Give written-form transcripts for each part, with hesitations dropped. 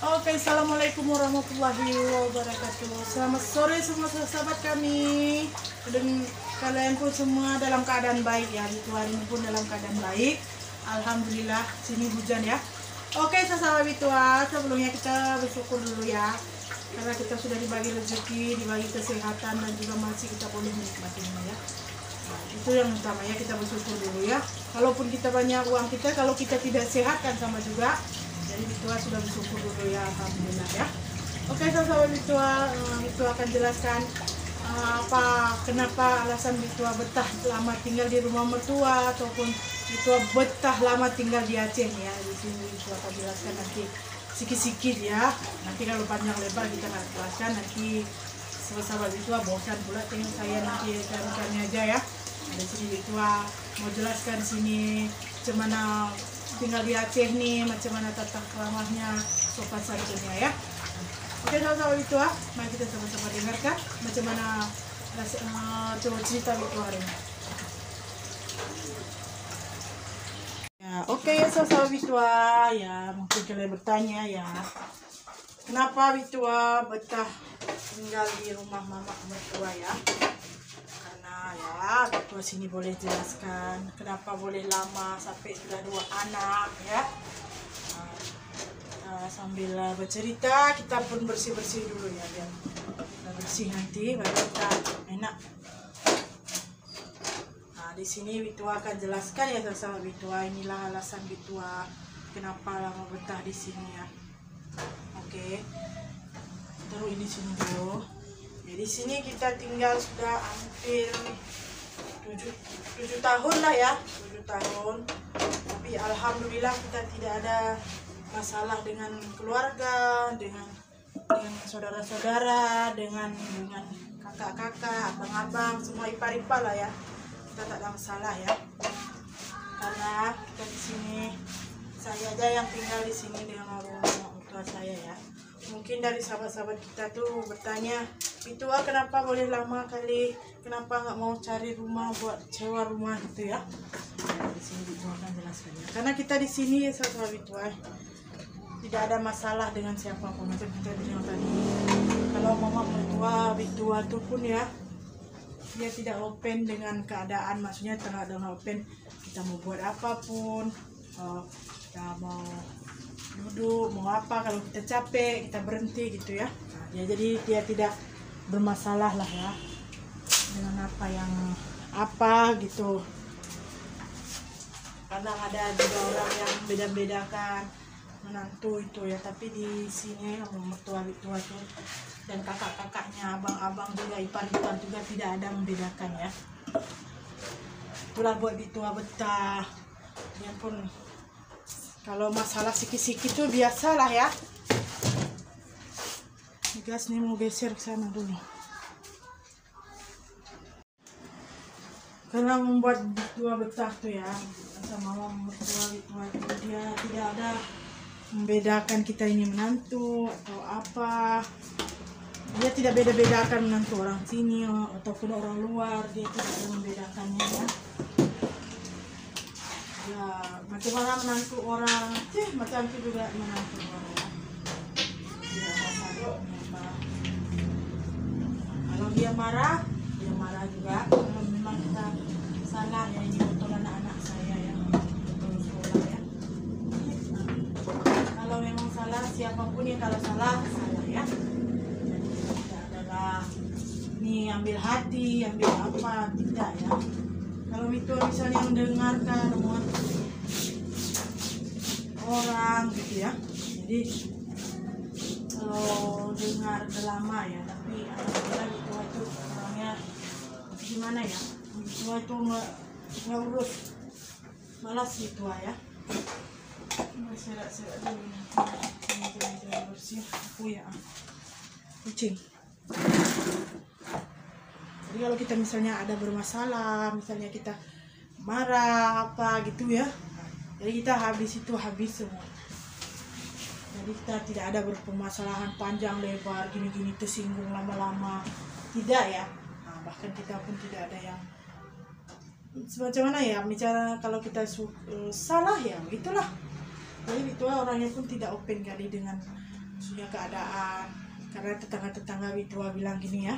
Oke, assalamualaikum warahmatullahi wabarakatuh. Selamat sore semua sahabat kami, dan kalian pun semua dalam keadaan baik ya. Tuhan pun dalam keadaan baik. Alhamdulillah, sini hujan ya. Oke, sahabat Bitua, sebelumnya kita bersyukur dulu ya, karena kita sudah dibagi rezeki, dibagi kesehatan, dan juga masih kita boleh menikmatinya ya. Nah, itu yang utama ya, kita bersyukur dulu ya. Kalaupun kita banyak uang kita, kalau kita tidak sehat kan sama juga. Jadi Bitua sudah bersyukur dulu ya, alhamdulillah ya. Oke, sahabat Bitua, Bitua akan jelaskan kenapa alasan Bitua betah lama tinggal di rumah mertua, ataupun Bitua betah lama tinggal di Aceh ya. Di sini Bitua akan jelaskan nanti sikit-sikit ya. Nanti kalau panjang lebar kita akan jelaskan, nanti sahabat Bitua bosan pula tengok saya, nanti kami aja ya. Di sini Bitua mau jelaskan sini macam mana tinggal di Aceh nih, macam mana tata keramahnya, sopan santunnya ya. Oke, sahabat Bitua, mari kita sama-sama dengarkan macam mana coba cerita Bitua hari ini. Ya, oke ya sahabat Bitua ya, mungkin kalian bertanya ya, kenapa Bitua betah tinggal di rumah mama mertua ya? Ya, Bitua sini boleh jelaskan kenapa boleh lama sampai sudah 2 anak ya. Sambil bercerita, kita pun bersih-bersih dulu ya, biar kita bersih nanti baru kita enak. Nah, di sini Bitua akan jelaskan ya sahabat Bitua, inilah alasan Bitua kenapa lama betah di sini ya. Oke, taruh ini sini dulu. Ya, di sini kita tinggal sudah hampir 7 tahun lah ya, 7 tahun. Tapi alhamdulillah kita tidak ada masalah dengan keluarga, dengan saudara-saudara, dengan kakak-kakak, abang-abang, semua ipar-ipar lah ya. Kita tak ada masalah ya. Karena kita di sini, saya aja yang tinggal di sini dengan orang tua saya ya. Mungkin dari sahabat-sahabat kita tuh bertanya, Bitua kenapa boleh lama kali, kenapa nggak mau cari rumah buat sewa rumah gitu ya. Nah, di sini Bitua akan jelaskan ya. Karena kita di sini sahabat Bitua tidak ada masalah dengan siapapun, macam kita bilang tadi. Kalau mama mertua Bitua tuh pun ya, dia tidak open dengan keadaan, maksudnya tidak ada open kita mau buat apapun, kita mau duduk mau apa, kalau kita capek kita berhenti gitu ya. Nah, ya jadi dia tidak bermasalah lah ya dengan apa gitu. Kadang ada juga orang yang beda-bedakan menantu itu ya, tapi di sini mertua Bitua tuh dan kakak-kakaknya, abang-abang juga, ipar-ipar juga tidak ada membedakan ya. Itulah buat Bitua betah. Dia pun kalau masalah sikit-sikit tuh biasalah ya. Gas nih mau geser ke sana dulu. Karena membuat Bitua betah tuh ya, sama mama mertua Bitua itu dia tidak ada membedakan kita ini menantu atau apa. Dia tidak beda-bedakan menantu orang sini ataupun orang luar, dia tidak ada membedakannya ya. Ya, macam mana menantu orang Aceh, macam itu juga menantu orang ya. Tidak ada salahnya. Kalau dia marah juga. Kalau memang kita salah ya, ini betul anak-anak saya ya, betul sekolah ya. Nah, kalau memang salah siapapun ya, kalau salah ya. Jadi tidak adalah ini ambil hati, ambil apa, tidak ya. Kalau itu misalnya mendengarkan omongan orang gitu ya, jadi kalau dengar lama ya, tapi alhamdulillah Bitua itu orangnya gimana ya, Bitua itu nggak urus, malas Bitua ya. Serak-serak dulu nanti bersih aku ya, kucing. Jadi kalau kita misalnya ada bermasalah, misalnya kita marah apa gitu ya, jadi kita habis semua. Jadi kita tidak ada berpermasalahan panjang lebar gini-gini tersinggung lama-lama, tidak ya. Nah, bahkan kita pun tidak ada yang semacam mana ya, bicara kalau kita salah ya itulah. Jadi Bitua orangnya pun tidak open kali dengan maksudnya keadaan. Karena tetangga-tetangga Bitua bilang gini ya,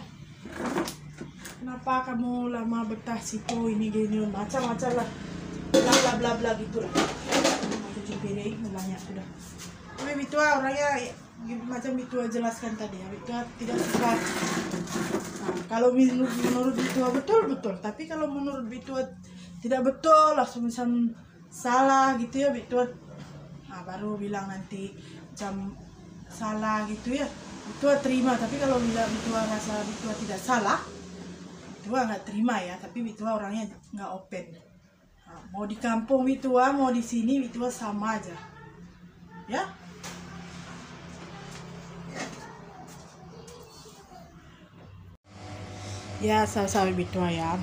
kenapa kamu lama betah situ, ini gini macam-macam lah, bla bla bla gitu lah. Cuci piring banyak sudah. Tapi Bitua orangnya macam Bitua jelaskan tadi ya, Bitua tidak suka. Nah, kalau menurut Bitua betul, tapi kalau menurut Bitua tidak betul, langsung salah gitu ya Bitua. Nah, baru bilang nanti jam salah gitu ya, Bitua terima. Tapi kalau Bitua rasa Bitua tidak salah, Bitua nggak terima ya. Tapi Bitua orangnya nggak open. Nah, mau di kampung Bitua, mau di sini Bitua sama aja, ya. Ya sama-sama Bitua ya.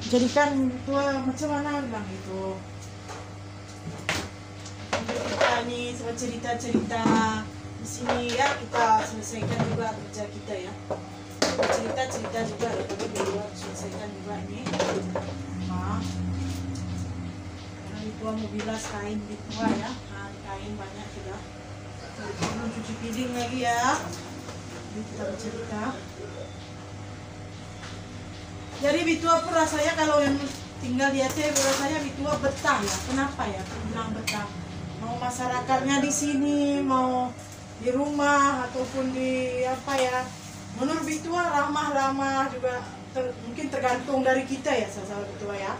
Jadi kan Bitua macam mana bilang gitu. Kita nih sama cerita-cerita di sini ya, kita selesaikan juga kerja kita ya. Cerita-cerita juga ya, tapi Bitua selesaikan juga ini. Nah, karena Bitua mau bilas kain Bitua ya. Nah, kain banyak juga. Belum cuci piring lagi ya. Jadi kita bercerita. Jadi Bitua pun rasanya kalau yang tinggal di Aceh rasanya Bitua betah ya. Kenapa ya? Bilang betah. Mau masyarakatnya di sini, mau di rumah ataupun di apa ya. Menurut Bitua ramah-ramah juga, mungkin tergantung dari kita ya, salah Bitua ya.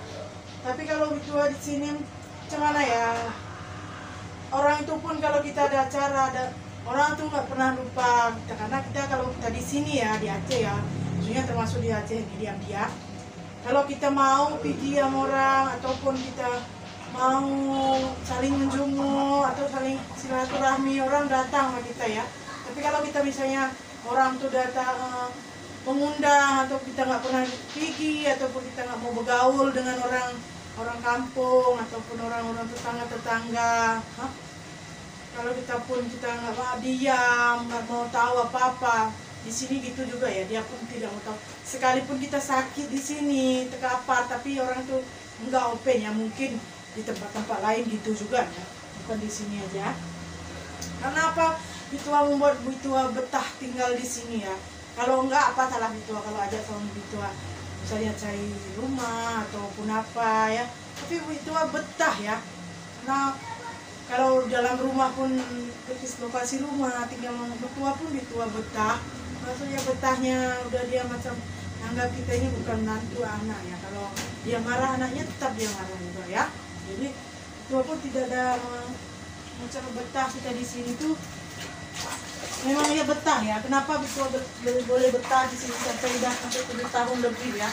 Tapi kalau Bitua di sini macam mana ya? Orang itu pun kalau kita ada acara, orang tuh nggak pernah lupa kita, karena kita kalau kita di sini ya di Aceh ya. Termasuk di Aceh ini diam-diam. Kalau kita mau pergi sama orang ataupun kita mau saling menjumur atau saling silaturahmi, orang datang sama kita ya. Tapi kalau kita misalnya orang tuh datang mengundang atau kita nggak pernah pergi ataupun kita nggak mau bergaul dengan orang kampung ataupun orang-orang tetangga-tetangga, kalau kita nggak mau diam, nggak mau tahu apa-apa. Di sini gitu juga ya, dia pun tidak mau tahu. Sekalipun kita sakit di sini, terkapar, tapi orang tuh enggak open ya. Mungkin di tempat-tempat lain gitu juga ya, bukan di sini aja. Karena apa? Bitua membuat Bitua betah tinggal di sini ya. Kalau enggak, apa salah Bitua kalau ajak sama Bitua misalnya cari rumah ataupun apa ya. Tapi Bitua betah ya. Nah, kalau dalam rumah pun lokasi rumah tinggal sama Bitua pun Bitua betah. Maksudnya betahnya udah dia macam anggap kita ini bukan menantu anak ya. Kalau dia marah anaknya tetap dia marah juga ya. Jadi itu pun tidak ada macam betah kita di sini tuh. Memang ya betah ya. Kenapa Bitua boleh betah di sini sampai udah sampai 7 tahun lebih ya?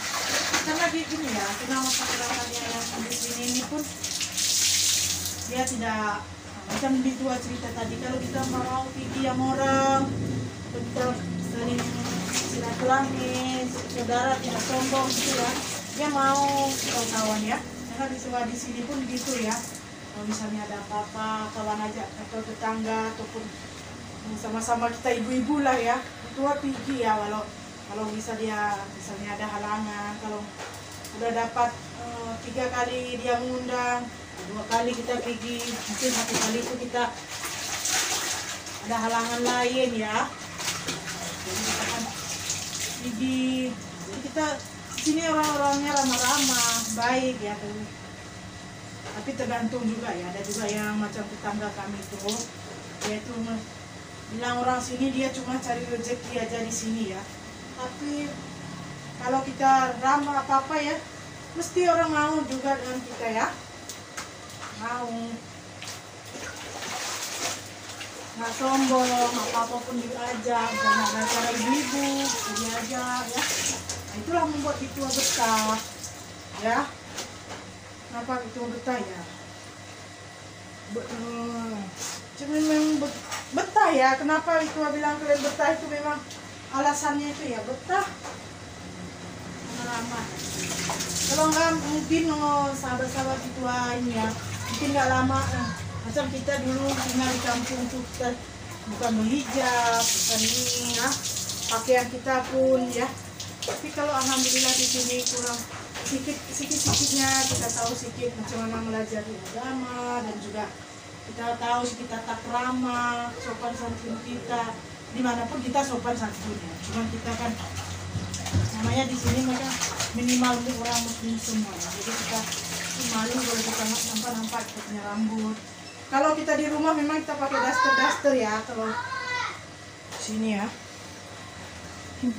Karena gini ya, karena masyarakatnya yang di sini ini pun dia tidak macam Bitua cerita tadi. Kalau kita mau pergi sama orang, kita saling silaturahmi, saudara tidak sombong gitu ya. Dia mau kawan-kawan ya. Karena di sini pun gitu ya. Kalau misalnya ada apa-apa, kawan ajak atau tetangga ataupun sama-sama kita ibu-ibu lah ya. Bitua pergi ya, kalau misalnya ada halangan. Kalau udah dapat 3 kali dia mengundang, 2 kali kita pergi, mungkin 1 kali itu kita ada halangan lain ya. Jadi kita kan pergi. Jadi kita di sini orang-orangnya ramah-ramah, baik ya. Tapi tergantung juga ya. Ada juga yang macam tetangga kami itu, dia itu bilang orang sini dia cuma cari rezeki aja di sini ya. Tapi kalau kita ramah apa-apa ya, mesti orang mau juga dengan kita ya. Mau. Nggak sombong, apa-apa pun diajak, karena ada acara ibu-ibu, diajak ya. Nah, itulah membuat Bitua betah ya. Kenapa Bitua betah ya? Cuma memang betah ya. Kenapa Bitua bilang kalian betah itu memang alasannya itu ya betah. Lama. Kalau nggak mungkin sahabat-sahabat Bitua ini ya, mungkin nggak lama. Macam kita dulu tinggal di kampung tuh, kita bukan berhijab, bukan ini ya, pakaian kita pun ya. Tapi kalau alhamdulillah di sini kurang sedikitnya kita tahu sedikit macam mana melajari agama dan juga Kita tahu kita tak ramah, sopan santun kita, dimanapun kita sopan santun ya. Cuma kita kan namanya di sini mereka minimal orang muslim semua ya. Jadi kita malu kalau kita nampak kita punya rambut. Kalau kita di rumah memang kita pakai daster ya. Kalau sini ya. Ini